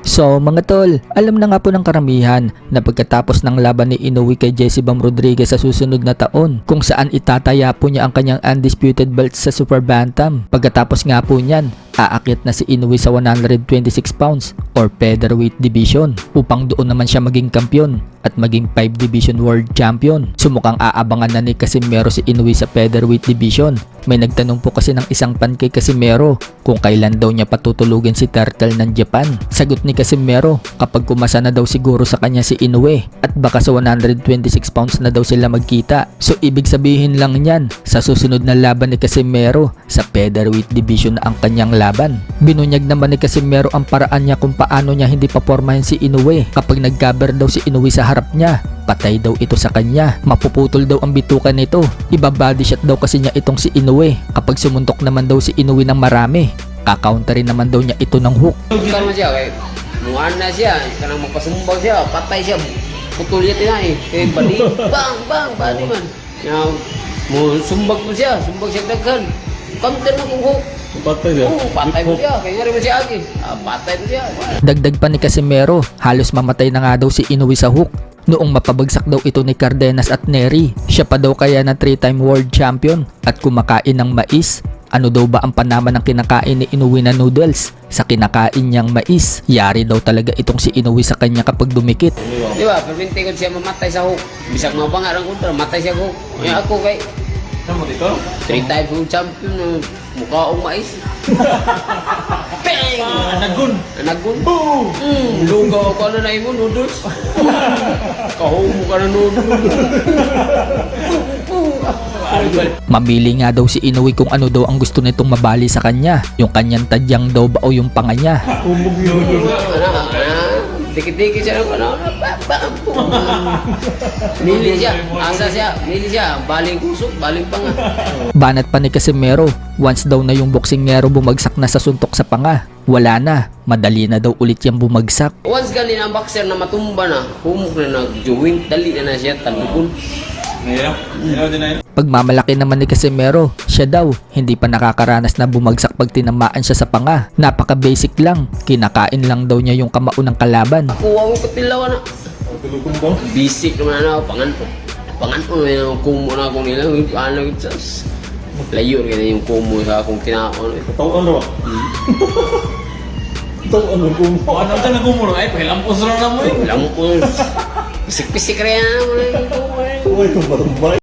So mga tol, alam na nga po ng karamihan na pagkatapos ng laban ni Inoue kay Jessie Bam Rodriguez sa susunod na taon kung saan itataya po niya ang kanyang undisputed belt sa Super Bantam. Pagkatapos nga po niyan, aakyat na si Inoue sa 126 pounds or featherweight division upang doon naman siya maging kampiyon at maging 5 division world champion. Sumukang aabangan na ni Casimero si Inoue sa featherweight division. May nagtanong po kasi ng isang fan kay Casimero kung kailan daw niya patutulugin si Turtle ng Japan. Sagot ni Casimero, kapag kumasa na daw siguro sa kanya si Inoue at baka sa 126 pounds na daw sila magkita. So ibig sabihin lang niyan, sa susunod na laban ni Casimero sa featherweight division na ang kanyang laban. Binunyag naman ni Casimero ang paraan niya kung paano niya hindi papormahin si Inoue. Kapag nag-cover daw si Inoue sa harap niya, patay daw ito sa kanya. Mapuputol daw ang bitukan nito. Ibabody shot daw kasi niya itong si Inoue. Kapag sumuntok naman daw si Inoue ng marami, kakaunterin naman daw niya ito ng hook. Bukan mo siya, kay muan na siya, kanang magpasumbag siya, patay siya, putol niya tinay, kay bali, bang, bali man. Now, mo sumbag mo siya daghan. Counter mo kung hook. Patay siya? Oo, patay mo siya, kaya nga rin mo siya agi. Patay mo siya. Dagdag pa ni Casimero, halos mamatay na nga daw si Inoue sa hook noong mapabagsak daw ito ni Cardenas at Nery. Siya pa daw kaya na 3-time world champion at kumakain ng mais. Ano daw ba ang panama ng kinakain ni Inoue na noodles sa kinakain niyang mais? Yari daw talaga itong si Inoue sa kanya kapag dumikit. Di ba, permintikod siya mamatay sa hook. Bisag mga pangarang kontra, matay siya hook. Kaya ako kay Ano dito? 3-time world champion, mukhaong mais. Bang! Nagun! Nagun? Lugaw ako na mo, noodles. Kahumo ka na noodles. Mamili nga daw si Inoue kung ano daw ang gusto nitong mabali sa kanya. Yung kanyang tadyang daw ba o yung panga niya. Umog yun. Dikit-dikit siya ng Mili siya, asa siya, mili siya, baling kusok, baling panga. Banat pa ni Casimero, once daw na yung boksingero bumagsak na sa suntok sa panga, wala na, madali na daw ulit yung bumagsak. Once galing ang boxer na matumba na, humok na nag-joint, dali na siya, talukon. Ngayon? Ngayon din na yun? Pagmamalaki naman ni Casimero, siya daw hindi pa nakakaranas na bumagsak pag tinamaan siya sa panga. Napaka-basic lang, kinakain lang daw niya yung kamao ng kalaban. Kuha mo katilaw na. Tulugong ba? Basic naman na ako, panganto. Panganto na yung kumo na akong nilang, ano yung sas. Layo rin yung kumo sa akong kinakaon. Tauan ba? Tauan ba kung... Ano ka na kumulo? Ay, pahilampos lang na mo eh. Lampos. Pisik-pisik rin na naman yung kumo. Uy, kung ba